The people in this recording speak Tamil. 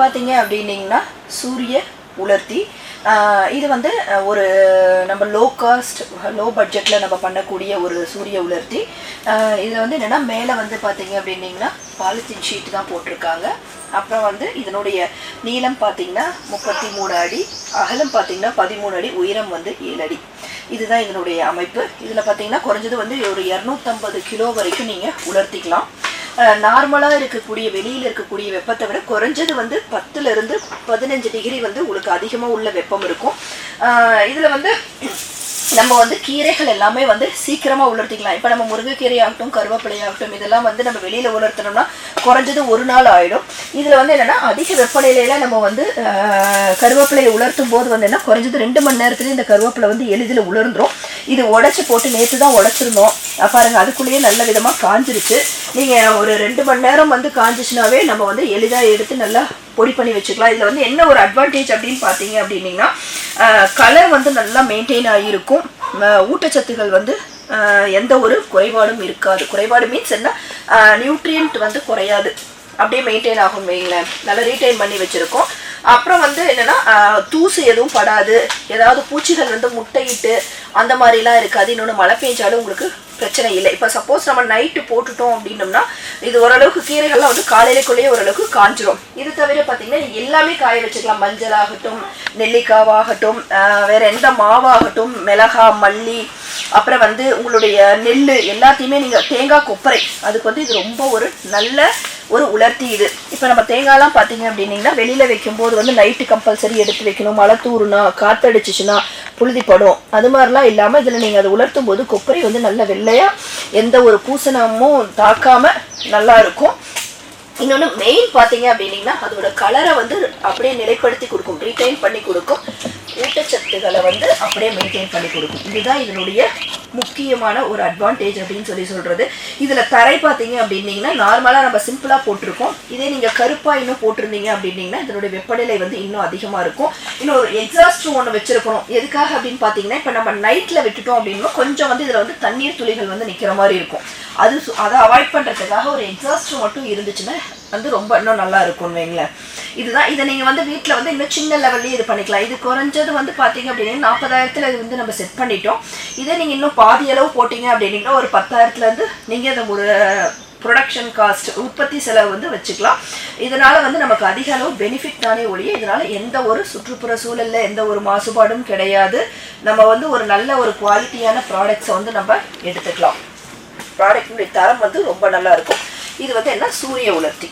பார்த்தீங்க அப்படின்னீங்கன்னா சூரிய உலர்த்தி. இது வந்து ஒரு நம்ம லோ காஸ்ட் லோ பட்ஜெட்டில் நம்ம பண்ணக்கூடிய ஒரு சூரிய உலர்த்தி. இதில் வந்து என்னென்னா மேலே வந்து பார்த்தீங்க அப்படின்னிங்கன்னா பாலித்தீன் ஷீட் தான் போட்டிருக்காங்க. அப்புறம் வந்து இதனுடைய நீளம் பார்த்தீங்கன்னா 33 அடி, அகலம் பார்த்தீங்கன்னா 13 அடி, உயரம் வந்து 7 அடி. இதுதான் இதனுடைய அமைப்பு. இதில் பார்த்தீங்கன்னா குறைஞ்சது வந்து ஒரு 250 கிலோ வரைக்கும் நீங்கள் உலர்த்திக்கலாம். நார்மலாக இருக்கக்கூடிய வெளியில் இருக்கக்கூடிய வெப்பத்தை விட குறைஞ்சது வந்து 10லிருந்து 15 டிகிரி வந்து உங்களுக்கு அதிகமாக உள்ள வெப்பம் இருக்கும். இதில் வந்து நம்ம வந்து கீரைகள் எல்லாமே வந்து சீக்கிரமாக உலர்த்திக்கலாம். இப்போ நம்ம முருங்கைக்கீரை ஆகட்டும், கருவேப்பிலை ஆகட்டும், இதெல்லாம் வந்து நம்ம வெளியில் உலர்த்தினோம்னா குறைஞ்சது 1 நாள் ஆகிடும். இதில் வந்து என்னென்னா அதிக வெப்பநிலையில நம்ம வந்து கருவேப்பிலையை உலர்த்தும் போது வந்து என்ன குறைஞ்சது 2 மணி நேரத்துலேயே இந்த கருவேப்பிலை வந்து எளிதில் உலர்ந்துடும். இது உடச்சி போட்டு நேற்று தான் உடச்சிருந்தோம் பாருங்கள், அதுக்குள்ளேயே நல்ல விதமாக காஞ்சிருச்சு. நீங்கள் ஒரு 2 மணி நேரம் வந்து காஞ்சிச்சுனாவே நம்ம வந்து எளிதாக எடுத்து நல்லா பொடி பண்ணி வச்சுக்கலாம். இதில் வந்து என்ன ஒரு அட்வான்டேஜ் அப்படின்னு பார்த்தீங்க அப்படின்னிங்கன்னா கலர் வந்து நல்லா மெயின்டைன் ஆகியிருக்கும். ஊட்டச்சத்துக்கள் வந்து எந்த ஒரு குறைபாடும் இருக்காது. குறைபாடு மீன்ஸ் என்ன, நியூட்ரியன்ட் வந்து குறையாது, அப்படியே மெயின்டைன் ஆகும் வைங்களேன். நல்லா ரீட்டைன் பண்ணி வச்சுருக்கோம். அப்புறம் வந்து என்னென்னா தூசு எதுவும் படாது, ஏதாவது பூச்சிகள் வந்து முட்டையிட்டு அந்த மாதிரிலாம் இருக்காது. இன்னொன்று மழை பெஞ்சாலும் உங்களுக்கு பிரச்சனை இல்லை. இப்போ சப்போஸ் நம்ம நைட்டு போட்டுட்டோம் அப்படின்னோம்னா இது ஓரளவுக்கு கீரைகள்லாம் வந்து காலையிலேக்குள்ளேயே ஓரளவுக்கு காஞ்சிரும். இது தவிர பார்த்தீங்கன்னா எல்லாமே காய வச்சுக்கலாம். மஞ்சள் ஆகட்டும், நெல்லிக்காவாகட்டும், வேற எந்த மாவாகட்டும், மிளகா, மல்லி, அப்புறம் வந்து உங்களுடைய நெல் எல்லாத்தையுமே நீங்கள் தேங்காய் கொப்பரை, அதுக்கு வந்து இது ரொம்ப ஒரு நல்ல ஒரு உலர்த்தி. இது இப்போ நம்ம தேங்காய்லாம் பார்த்தீங்க அப்படின்னீங்கன்னா வெளியில் வைக்கும்போது வந்து நைட்டு கம்பல்சரி எடுத்து வைக்கணும். மழை தூருனா காற்றடிச்சிச்சுன்னா புழுதிப்படும். அது மாதிரிலாம் இல்லாமல் இதில் நீங்கள் அதை உலர்த்தும் போது கொப்பரை வந்து நல்ல வெள்ளையாக எந்த ஒரு பூசணமும் தாக்காமல் நல்லா இருக்கும். இன்னொன்று மெயின் பார்த்தீங்க அப்படின்னீங்கன்னா அதோட கலரை வந்து அப்படியே நிலைப்படுத்தி கொடுக்கும், ரீட்டைன் பண்ணி கொடுக்கும். ஊட்டச்சத்துக்களை வந்து அப்படியே மெயின்டைன் பண்ணி கொடுக்கும். இதுதான் இதனுடைய முக்கியமான ஒரு அட்வான்டேஜ் அப்படின்னு சொல்கிறது. இதில் தரை பார்த்தீங்க அப்படின்னீங்கன்னா நார்மலாக நம்ம சிம்பிளாக போட்டிருக்கோம். இதே நீங்கள் கருப்பாக இன்னும் போட்டிருந்தீங்க அப்படின்னீங்கன்னா இதனுடைய வெப்பநிலை வந்து இன்னும் அதிகமாக இருக்கும். இன்னும் ஒரு எக்ஸாஸ்ட்டும் ஒன்று வச்சிருக்கணும். எதுக்காக அப்படின்னு பார்த்தீங்கன்னா இப்போ நம்ம நைட்டில் விட்டுட்டோம் அப்படின்னா கொஞ்சம் வந்து இதில் வந்து தண்ணீர் துளிகள் வந்து நிற்கிற மாதிரி இருக்கும். அதை அவாய்ட் பண்ணுறதுக்காக ஒரு எக்ஸாஸ்ட் மட்டும் இருந்துச்சுன்னா வந்து ரொம்ப இன்னும் நல்லா இருக்கும்னு வைங்களேன். இதுதான். இதை நீங்கள் வந்து வீட்டில் வந்து இன்னும் சின்ன லெவல்லையே இது பண்ணிக்கலாம். இது குறைஞ்சது வந்து பார்த்தீங்க அப்படின்னா 40,000 இது வந்து நம்ம செட் பண்ணிட்டோம். இதே நீங்கள் இன்னும் பாதி அளவு போட்டிங்க அப்படின்னீங்கன்னா ஒரு 10,000 நீங்கள் அதை ஒரு ப்ரொடக்ஷன் காஸ்ட், உற்பத்தி செலவு வந்து வச்சுக்கலாம். இதனால் வந்து நமக்கு அதிக அளவு பெனிஃபிட் தானே ஒழிய இதனால் எந்த ஒரு சுற்றுப்புற சூழலில் எந்த ஒரு மாசுபாடும் கிடையாது. நம்ம வந்து ஒரு நல்ல ஒரு குவாலிட்டியான ப்ராடக்ட்ஸை வந்து நம்ம எடுத்துக்கலாம். ப்ராடக்டினுடைய தரம் வந்து ரொம்ப நல்லா இருக்கும். இது வந்து என்ன, சூரிய உலர்த்தி.